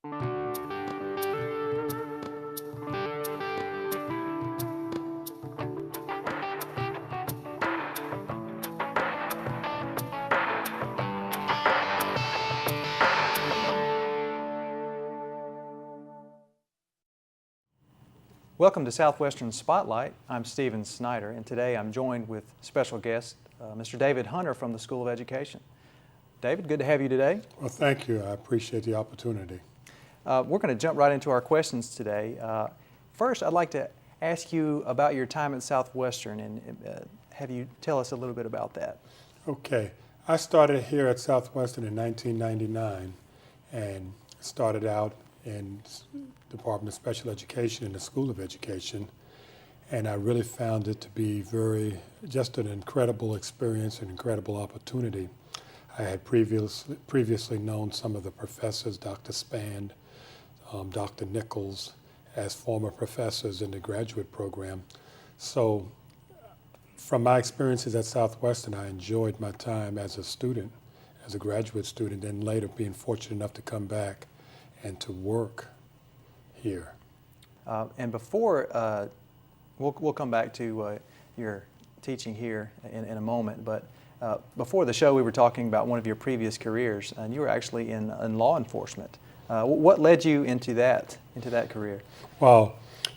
Welcome to Southwestern Spotlight. I'm Stephen Snyder, and today I'm joined with special guest, Mr. David Hunter from the School of Education. David, good to have you today. Well, thank you. I appreciate the opportunity. We're going to jump right into our questions today. First, I'd like to ask you about your time at Southwestern and have you tell us a little bit about that. Okay. I started here at Southwestern in 1999 and started out in Department of Special Education in the School of Education, and I really found it to be just an incredible experience, an incredible opportunity. I had previously known some of the professors, Dr. Spand, Dr. Nichols, as former professors in the graduate program. So from my experiences at Southwestern, I enjoyed my time as a student, as a graduate student, and later being fortunate enough to come back and to work here. And before, we'll come back to your teaching here in a moment, but before the show we were talking about one of your previous careers, and you were actually in law enforcement. What led you into that career? Well,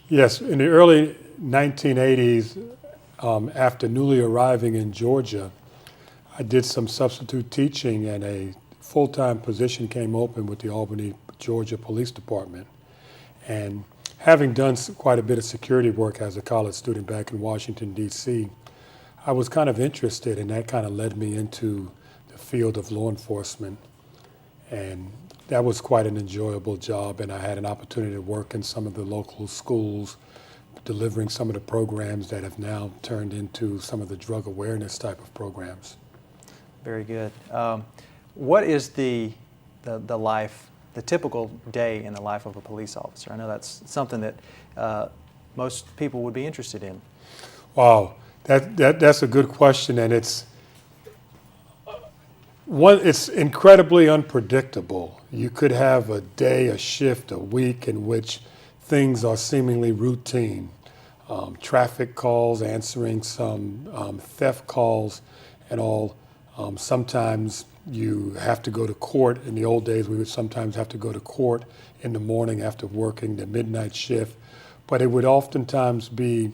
yes, in the early 1980s, after newly arriving in Georgia, I did some substitute teaching and a full-time position came open with the Albany, Georgia Police Department. And having done quite a bit of security work as a college student back in Washington, D.C., I was kind of interested, and that kind of led me into the field of law enforcement. And that was quite an enjoyable job, and I had an opportunity to work in some of the local schools, delivering some of the programs that have now turned into some of the drug awareness type of programs. Very good. What is the typical day in the life of a police officer? I know that's something that most people would be interested in. Wow, that's a good question, and it's incredibly unpredictable. You could have a day, a shift, a week in which things are seemingly routine. Traffic calls, answering some theft calls, and all. Sometimes you have to go to court. In the old days, we would sometimes have to go to court in the morning after working the midnight shift. But it would oftentimes be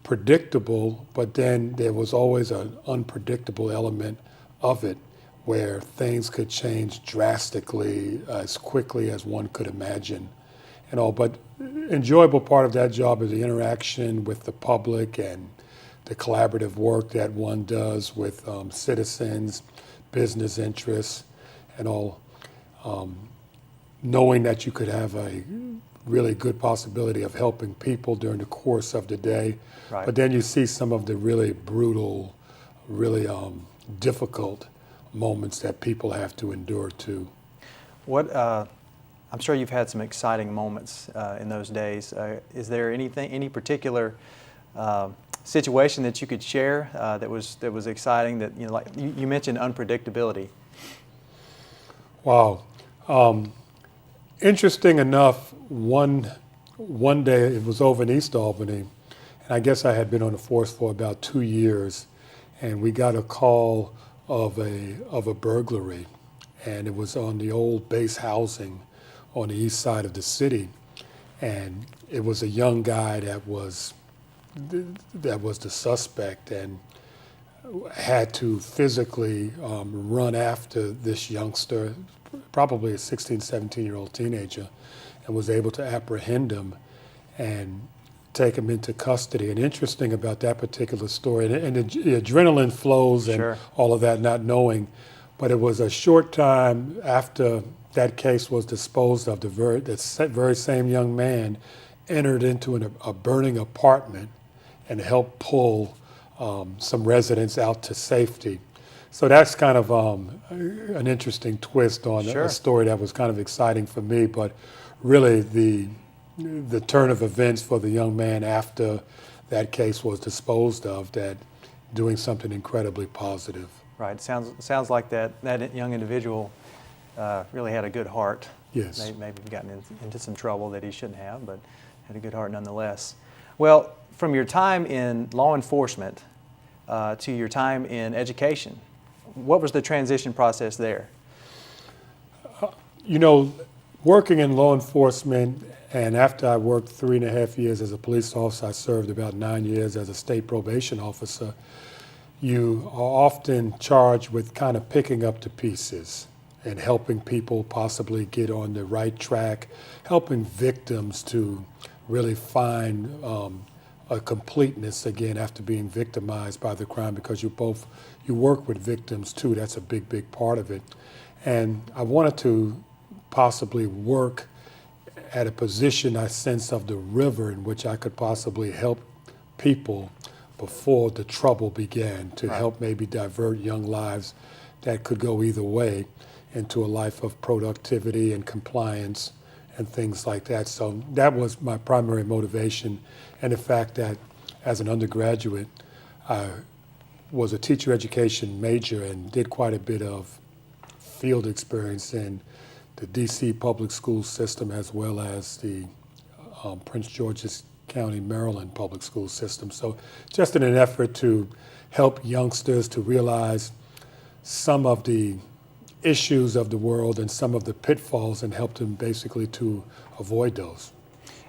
predictable, but then there was always an unpredictable element of it where things could change drastically as quickly as one could imagine and all. But enjoyable part of that job is the interaction with the public and the collaborative work that one does with citizens, business interests, and all, knowing that you could have a really good possibility of helping people during the course of the day. Right. But then you see some of the really brutal, really difficult moments that people have to endure too. I'm sure you've had some exciting moments in those days. Is there any particular situation that you could share that was exciting? That like you mentioned unpredictability. Wow, interesting enough. One day it was over in East Albany, and I guess I had been on the force for about 2 years, and we got a call of a burglary, and it was on the old base housing on the east side of the city, and it was a young guy that was the suspect and had to physically run after this youngster, probably a 16, 17-year-old teenager, and was able to apprehend him and take him into custody. And interesting about that particular story, and the adrenaline flows and Sure. all of that, not knowing, but it was a short time after that case was disposed of, the very same young man entered into a burning apartment and helped pull some residents out to safety. So that's kind of an interesting twist on Sure. a story that was kind of exciting for me, but really the turn of events for the young man after that case was disposed of, that doing something incredibly positive. Right. Sounds like that young individual really had a good heart. Yes. Maybe gotten into some trouble that he shouldn't have, but had a good heart nonetheless. Well, from your time in law enforcement to your time in education, what was the transition process there? You know, working in law enforcement, and after I worked 3.5 years as a police officer, I served about 9 years as a state probation officer. You are often charged with kind of picking up the pieces and helping people possibly get on the right track, helping victims to really find a completeness again after being victimized by the crime, because you work with victims too. That's a big part of it. And I wanted to possibly work at a position, I sense, of the river in which I could possibly help people before the trouble began, to help maybe divert young lives that could go either way into a life of productivity and compliance and things like that. So that was my primary motivation, and the fact that as an undergraduate, I was a teacher education major and did quite a bit of field experience in the DC public school system, as well as the Prince George's County, Maryland public school system. So just in an effort to help youngsters to realize some of the issues of the world and some of the pitfalls, and help them basically to avoid those.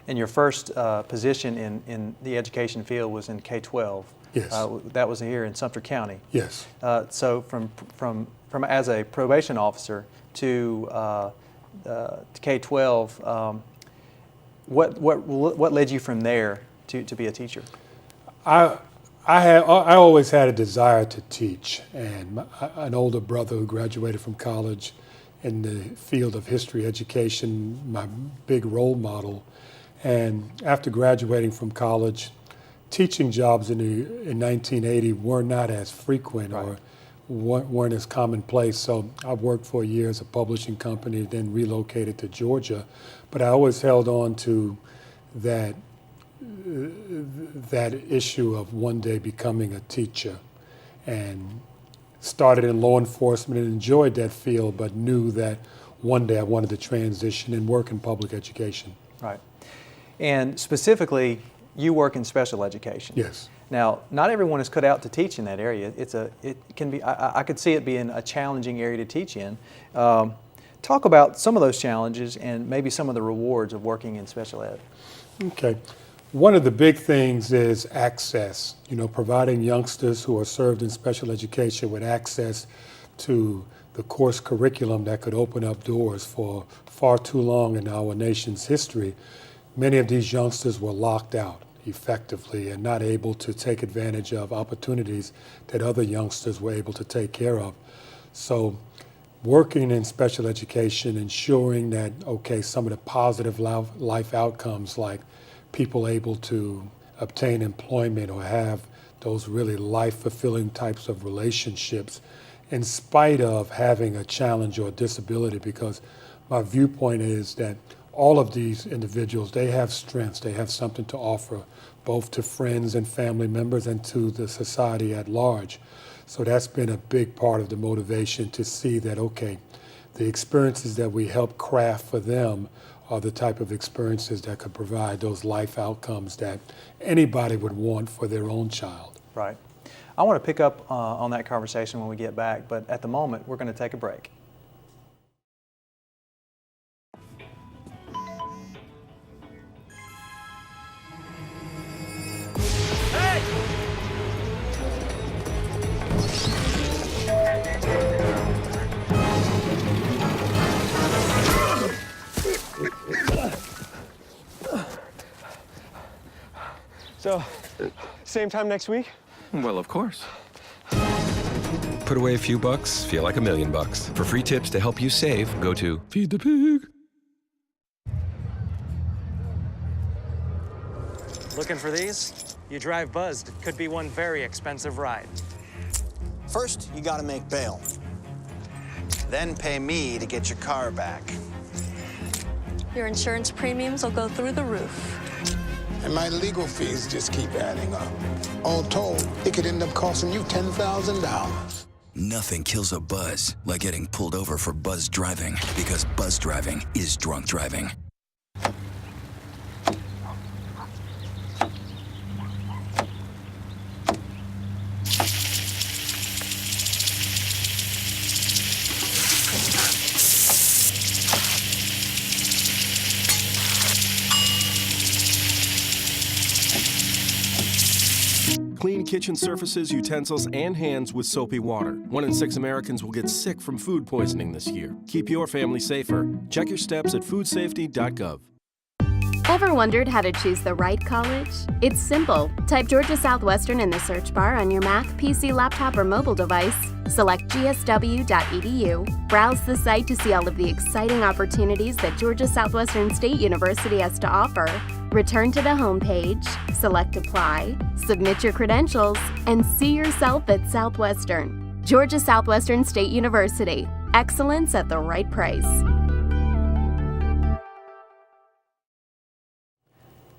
And your first position in the education field was in K-12. Yes. That was here in Sumter County. Yes. So from as a probation officer to K-12, what led you from there to be a teacher? I always had a desire to teach, and an older brother who graduated from college in the field of history education, my big role model. And after graduating from college, teaching jobs in 1980 were not as frequent, or weren't as commonplace. So I worked for a year as a publishing company, then relocated to Georgia. But I always held on to that issue of one day becoming a teacher, and started in law enforcement and enjoyed that field, but knew that one day I wanted to transition and work in public education. Right. And specifically, you work in special education. Yes. Now, not everyone is cut out to teach in that area. It can be. I could see it being a challenging area to teach in. Talk about some of those challenges and maybe some of the rewards of working in special ed. Okay. One of the big things is access, providing youngsters who are served in special education with access to the course curriculum that could open up doors. For far too long in our nation's history, many of these youngsters were locked out effectively and not able to take advantage of opportunities that other youngsters were able to take care of. So working in special education, ensuring that, some of the positive life outcomes, like people able to obtain employment or have those really life-fulfilling types of relationships, in spite of having a challenge or a disability, because my viewpoint is that all of these individuals, they have strengths, they have something to offer, both to friends and family members and to the society at large. So that's been a big part of the motivation, to see that, the experiences that we help craft for them are the type of experiences that could provide those life outcomes that anybody would want for their own child. Right. I want to pick up on that conversation when we get back, but at the moment, we're going to take a break. So, same time next week? Well, of course. Put away a few bucks, feel like $1 million. For free tips to help you save, go to Feed the Pig. Looking for these? You drive buzzed. It could be one very expensive ride. First, you gotta make bail. Then pay me to get your car back. Your insurance premiums will go through the roof. And my legal fees just keep adding up. All told, it could end up costing you $10,000. Nothing kills a buzz like getting pulled over for buzz driving, because buzz driving is drunk driving. Clean kitchen surfaces, utensils, and hands with soapy water. 1 in 6 Americans will get sick from food poisoning this year. Keep your family safer. Check your steps at foodsafety.gov. Ever wondered how to choose the right college? It's simple. Type Georgia Southwestern in the search bar on your Mac, PC, laptop, or mobile device. Select gsw.edu. Browse the site to see all of the exciting opportunities that Georgia Southwestern State University has to offer. Return to the homepage, select Apply, submit your credentials, and see yourself at Southwestern. Georgia Southwestern State University. Excellence at the right price.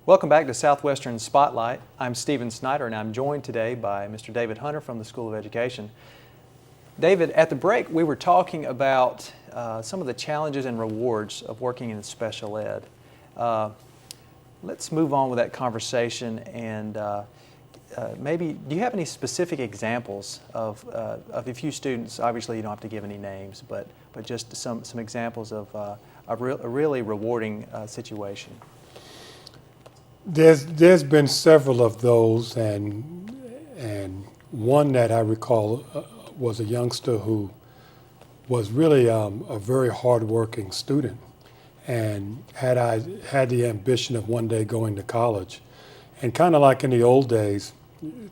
Welcome back to Southwestern Spotlight. I'm Stephen Snyder, and I'm joined today by Mr. David Hunter from the School of Education. David, at the break, we were talking about some of the challenges and rewards of working in special ed. Let's move on with that conversation, and maybe, do you have any specific examples of a few students? Obviously, you don't have to give any names, but just some examples of a really rewarding situation. There's been several of those, and one that I recall was a youngster who was really a very hardworking student, and had the ambition of one day going to college, and kind of like in the old days,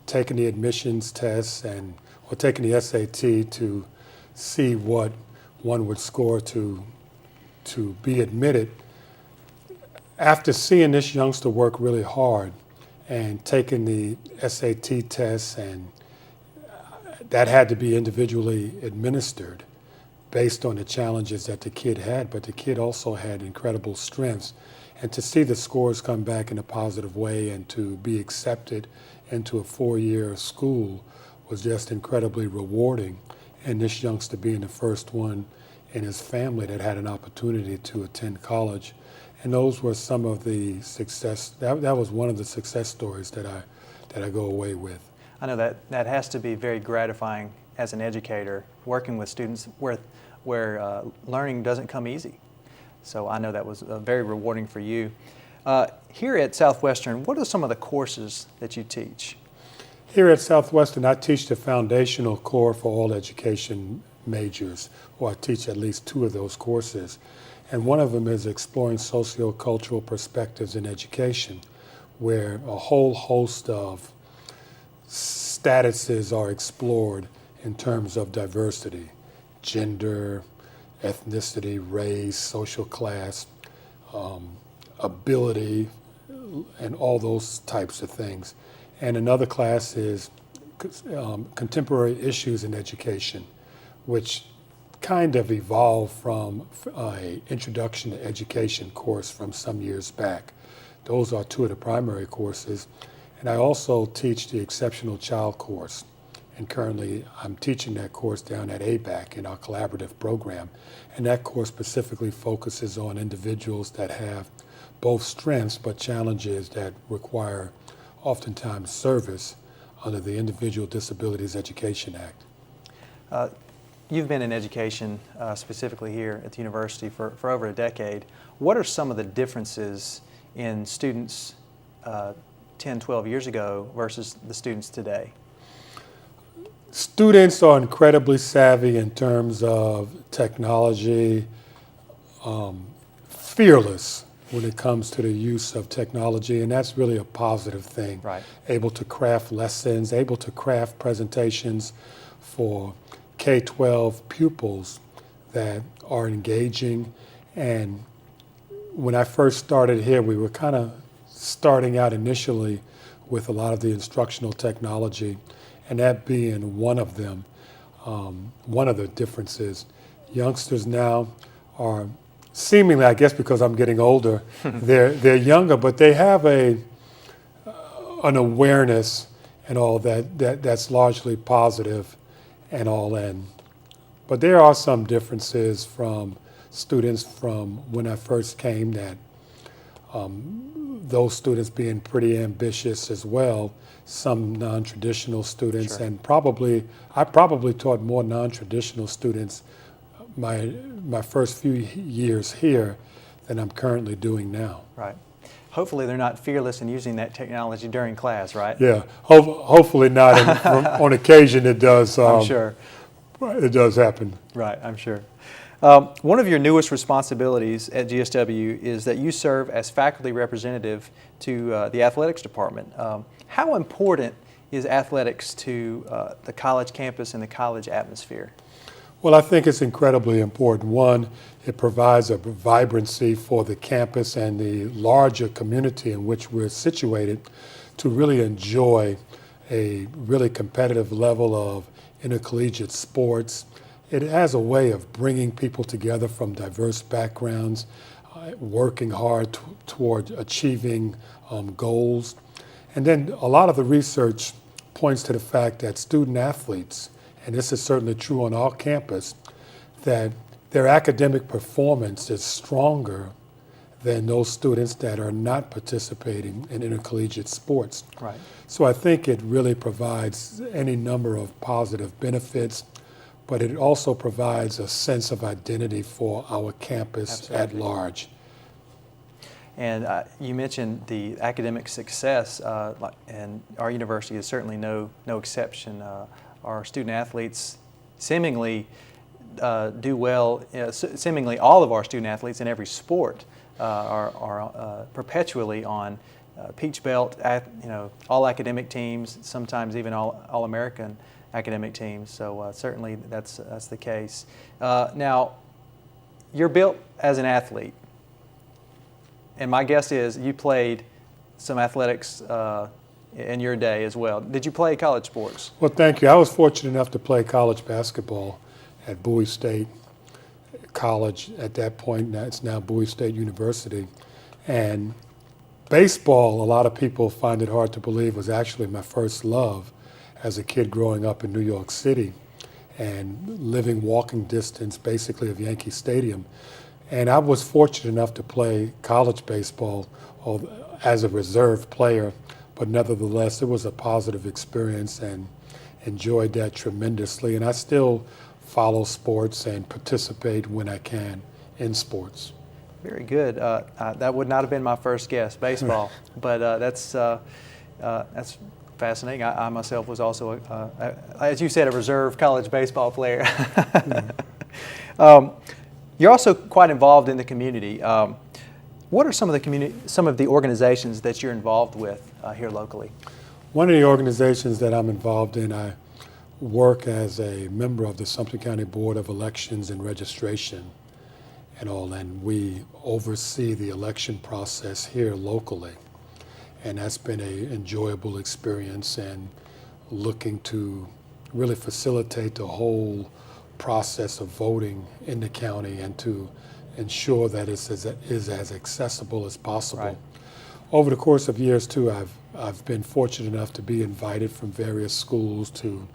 taking the admissions tests or taking the SAT to see what one would score to be admitted. After seeing this youngster work really hard and taking the SAT tests, and that had to be individually administered based on the challenges that the kid had, but the kid also had incredible strengths. And to see the scores come back in a positive way and to be accepted into a 4-year school was just incredibly rewarding. And this youngster being the first one in his family that had an opportunity to attend college. And those were some of the success, that was one of the success stories that I go away with. I know that has to be very gratifying as an educator, working with students where learning doesn't come easy. So I know that was very rewarding for you. Here at Southwestern, what are some of the courses that you teach? Here at Southwestern, I teach the foundational core for all education majors, or I teach at least 2 of those courses. And one of them is exploring sociocultural perspectives in education, where a whole host of statuses are explored in terms of diversity, gender, ethnicity, race, social class, ability, and all those types of things. And another class is contemporary issues in education, which kind of evolved from an introduction to education course from some years back. Those are 2 of the primary courses. And I also teach the exceptional child course. And currently I'm teaching that course down at ABAC in our collaborative program. And that course specifically focuses on individuals that have both strengths but challenges that require oftentimes service under the Individual Disabilities Education Act. You've been in education, specifically here at the university, for over a decade. What are some of the differences in students 10, 12 years ago versus the students today? Students are incredibly savvy in terms of technology, fearless when it comes to the use of technology, and that's really a positive thing. Right. Able to craft lessons, able to craft presentations for K-12 pupils that are engaging. And when I first started here, we were kind of starting out initially with a lot of the instructional technology, and that being one of them. One of the differences, youngsters now are seemingly, I guess because I'm getting older, they're younger, but they have an awareness and all that's largely positive. and all. But there are some differences from students from when I first came, that those students being pretty ambitious as well, some non-traditional students, Sure. and I probably taught more non-traditional students my first few years here than I'm currently doing now. Right. Hopefully they're not fearless in using that technology during class, right? Yeah, hopefully not. And on occasion it does. I'm sure. It does happen. Right, I'm sure. One of your newest responsibilities at GSW is that you serve as faculty representative to the athletics department. How important is athletics to the college campus and the college atmosphere? Well, I think it's incredibly important. One, it provides a vibrancy for the campus and the larger community in which we're situated to really enjoy a really competitive level of intercollegiate sports. It has a way of bringing people together from diverse backgrounds, working hard toward achieving goals. And then a lot of the research points to the fact that student athletes, and this is certainly true on our campus, that their academic performance is stronger than those students that are not participating in intercollegiate sports. Right. So I think it really provides any number of positive benefits, but it also provides a sense of identity for our campus at large. And you mentioned the academic success, and our university is certainly no exception. Our student athletes seemingly do well. Seemingly all of our student athletes in every sport are perpetually on Peach Belt, all academic teams, sometimes even all American academic teams. So certainly that's the case. Now, you're built as an athlete, and my guess is you played some athletics in your day as well. Did you play college sports? Well, thank you. I was fortunate enough to play college basketball at Bowie State College. At that point, it's now Bowie State University. And baseball, a lot of people find it hard to believe, was actually my first love as a kid growing up in New York City and living walking distance basically of Yankee Stadium. And I was fortunate enough to play college baseball as a reserve player, but nevertheless, it was a positive experience and enjoyed that tremendously. And I still follow sports and participate when I can in sports. Very good. That would not have been my first guess, baseball, but that's fascinating. I myself was also, as you said, a reserve college baseball player. You're also quite involved in the community. What are some of the organizations that you're involved with here locally? One of the organizations that I'm involved in, I work as a member of the Sumter County Board of Elections and Registration and all, and we oversee the election process here locally. And that's been an enjoyable experience, and looking to really facilitate the whole process of voting in the county and to ensure that it is as accessible as possible. Right. Over the course of years too, I've been fortunate enough to be invited from various schools to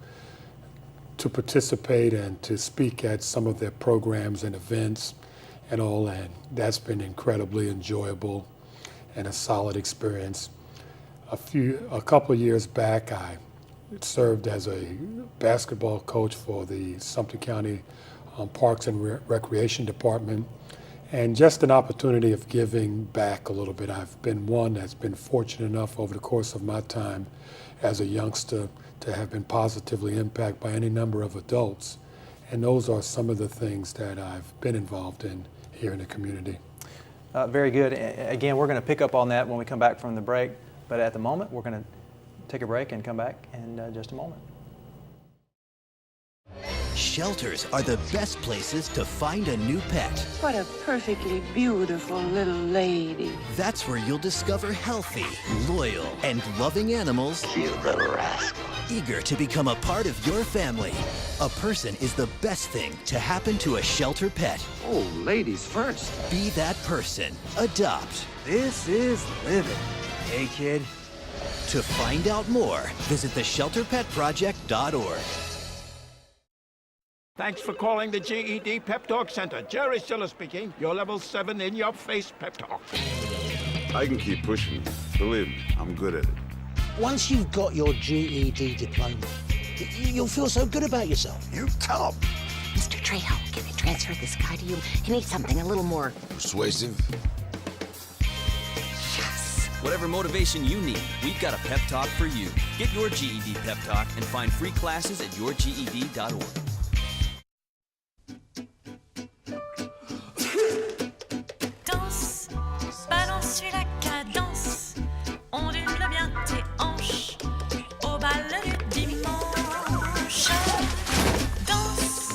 participate and to speak at some of their programs and events and all, and that's been incredibly enjoyable and a solid experience. A couple of years back, I served as a basketball coach for the Sumter County Parks and Recreation Department, and just an opportunity of giving back a little bit. I've been one that's been fortunate enough over the course of my time as a youngster to have been positively impacted by any number of adults, and those are some of the things that I've been involved in here in the community. Very good. Again, we're going to pick up on that when we come back from the break, but at the moment we're going to take a break and come back in just a moment. Shelters are the best places to find a new pet. What a perfectly beautiful little lady. That's where you'll discover healthy, loyal, and loving animals. Cute little rascal. Eager to become a part of your family. A person is the best thing to happen to a shelter pet. Oh, ladies first. Be that person. Adopt. This is living. Hey, kid. To find out more, visit theshelterpetproject.org. Thanks for calling the GED Pep Talk Center. Jerry Stiller speaking. Your level 7 in-your-face pep talk. I can keep pushing. Believe me, I'm good at it. Once you've got your GED diploma, you'll feel so good about yourself. You tell him. Mr. Trejo, can I transfer this guy to you? He needs something a little more Persuasive. Yes. Whatever motivation you need, we've got a pep talk for you. Get your GED pep talk and find free classes at yourged.org. Danse, balance, suis la cadence, ondule bien tes hanches au bal du dimanche. Danse,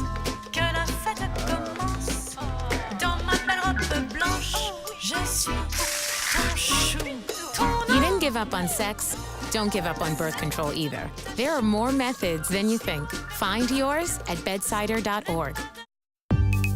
que la fête commence. Dans ma belle robe blanche, je suis ton chou. You didn't give up on sex. Don't give up on birth control either. There are more methods than you think. Find yours at bedsider.org.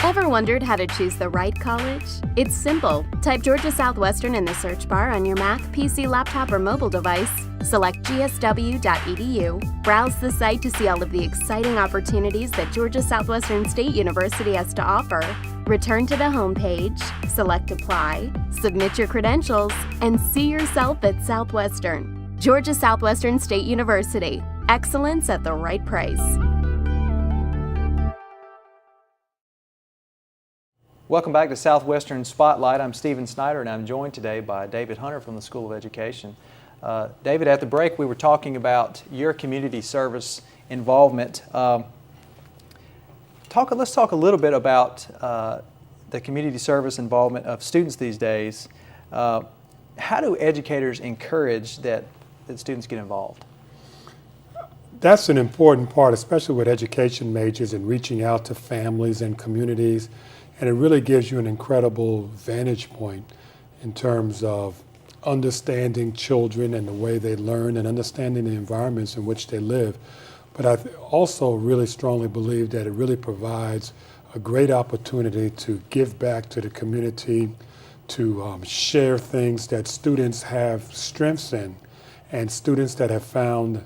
Ever wondered how to choose the right college? It's simple. Type Georgia Southwestern in the search bar on your Mac, PC, laptop, or mobile device. Select gsw.edu. Browse the site to see all of the exciting opportunities that Georgia Southwestern State University has to offer. Return to the homepage, select Apply, submit your credentials, and see yourself at Southwestern. Georgia Southwestern State University. Excellence at the right price. Welcome back to Southwestern Spotlight. I'm Stephen Snyder, and I'm joined today by David Hunter from the School of Education. David, at the break, we were talking about your community service involvement. Let's talk a little bit about the community service involvement of students these days. How do educators encourage that students get involved? That's an important part, especially with education majors and reaching out to families and communities. And it really gives you an incredible vantage point in terms of understanding children and the way they learn and understanding the environments in which they live. But I also really strongly believe that it really provides a great opportunity to give back to the community, to share things that students have strengths in. And students that have found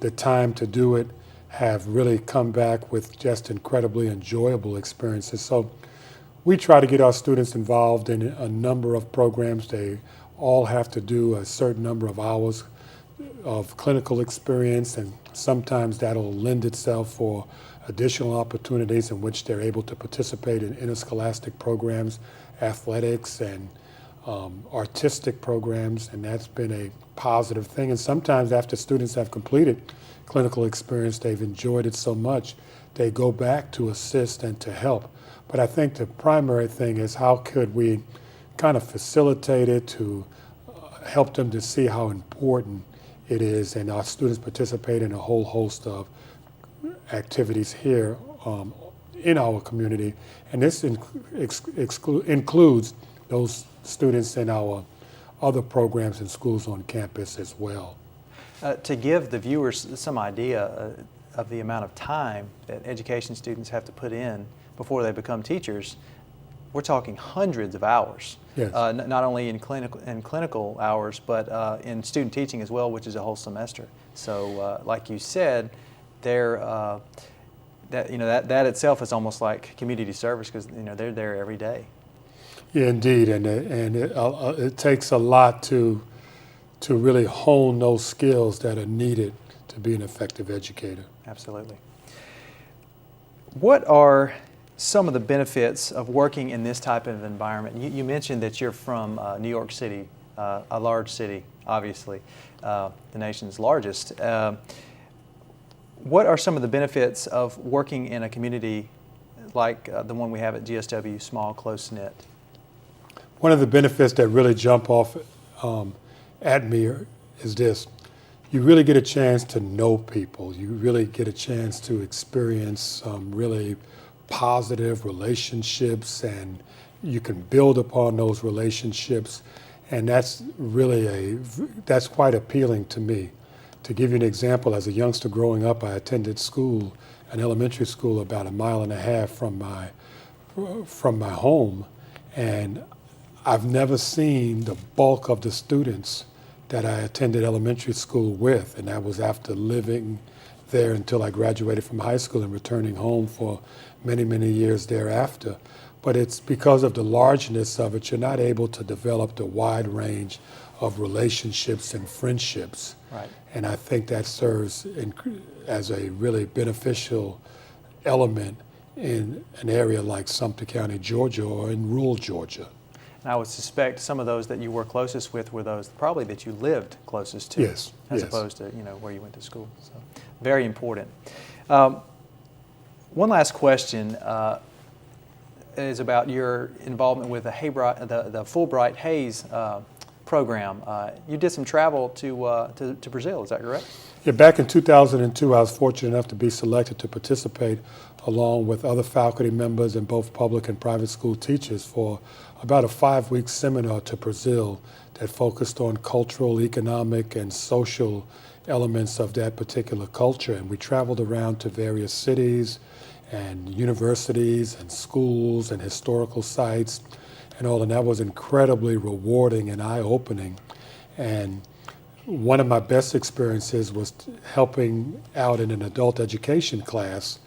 the time to do it have really come back with just incredibly enjoyable experiences. So we try to get our students involved in a number of programs. They all have to do a certain number of hours of clinical experience, and sometimes that'll lend itself for additional opportunities in which they're able to participate in interscholastic programs, athletics, and artistic programs, and that's been a positive thing. And sometimes after students have completed clinical experience, they've enjoyed it so much, they go back to assist and to help. But I think the primary thing is how could we kind of facilitate it to help them to see how important it is, and our students participate in a whole host of activities here in our community, and this includes those students in our other programs and schools on campus as well. To give the viewers some idea of the amount of time that education students have to put in before they become teachers, we're talking hundreds of hours. Yes. Not only in clinical hours, but in student teaching as well, which is a whole semester. So, like you said, that itself is almost like community service, because they're there every day. Yeah, indeed, and it takes a lot to really hone those skills that are needed to be an effective educator. Absolutely. What are some of the benefits of working in this type of environment? You mentioned that you're from New York City, a large city, obviously, the nation's largest. What are some of the benefits of working in a community like the one we have at GSW, small, close-knit? One of the benefits that really jump off at me is this. You really get a chance to know people. You really get a chance to experience some really positive relationships, and you can build upon those relationships, and that's quite appealing to me. To give you an example, as a youngster growing up, I attended school, an elementary school, about 1.5 miles from my home, and I've never seen the bulk of the students that I attended elementary school with, and that was after living there until I graduated from high school and returning home for many, many years thereafter. But it's because of the largeness of it, you're not able to develop the wide range of relationships and friendships. Right. And I think that serves as a really beneficial element in an area like Sumter County, Georgia, or in rural Georgia. And I would suspect some of those that you were closest with were those probably that you lived closest to, yes, as yes. opposed to where you went to school. So very important. One last question is about your involvement with the Fulbright Hayes program. You did some travel to Brazil, is that correct? Yeah, back in 2002, I was fortunate enough to be selected to participate along with other faculty members and both public and private school teachers for about a 5-week seminar to Brazil that focused on cultural, economic, and social elements of that particular culture. And we traveled around to various cities and universities and schools and historical sites and all, and that was incredibly rewarding and eye-opening. And one of my best experiences was helping out in an adult education class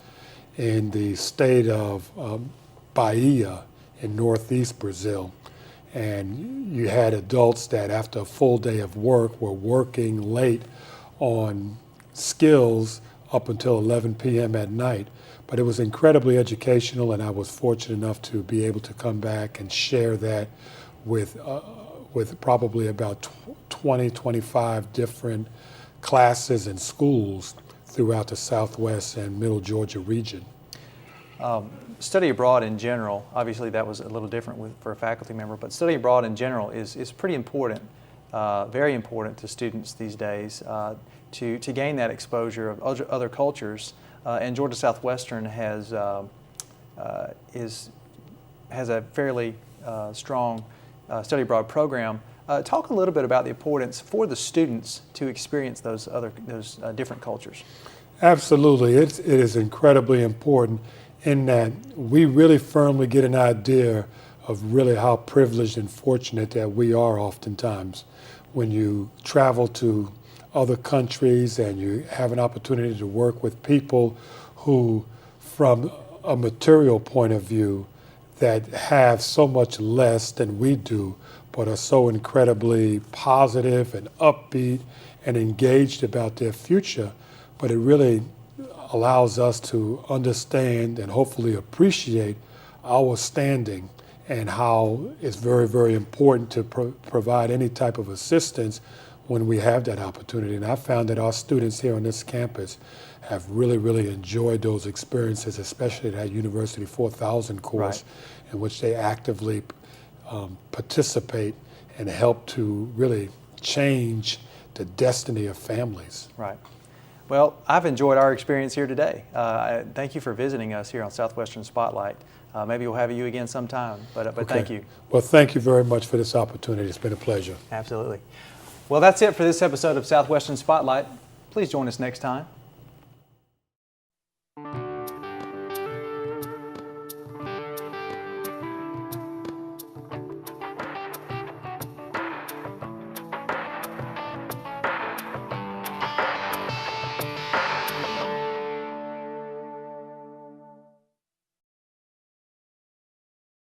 in the state of Bahia in northeast Brazil. And you had adults that after a full day of work were working late on skills up until 11 p.m. at night. But it was incredibly educational, and I was fortunate enough to be able to come back and share that with probably about 20, 25 different classes and schools throughout the Southwest and Middle Georgia region. Study abroad in general, obviously that was a little different for a faculty member, but study abroad in general is pretty important, very important to students these days to gain that exposure of other cultures. And Georgia Southwestern has a fairly strong study abroad program. Talk a little bit about the importance for the students to experience those different cultures. Absolutely, it is incredibly important in that we really firmly get an idea of really how privileged and fortunate that we are oftentimes when you travel to other countries and you have an opportunity to work with people who, from a material point of view, that have so much less than we do, but are so incredibly positive and upbeat and engaged about their future. But it really allows us to understand and hopefully appreciate our standing and how it's very, very important to provide any type of assistance when we have that opportunity. And I found that our students here on this campus have really, really enjoyed those experiences, especially that University 4000 course, right, in which they actively participate and help to really change the destiny of families. Right. Well, I've enjoyed our experience here today. Thank you for visiting us here on Southwestern Spotlight. Maybe we'll have you again sometime, but okay. Thank you. Well, thank you very much for this opportunity. It's been a pleasure. Absolutely. Well, that's it for this episode of Southwestern Spotlight. Please join us next time.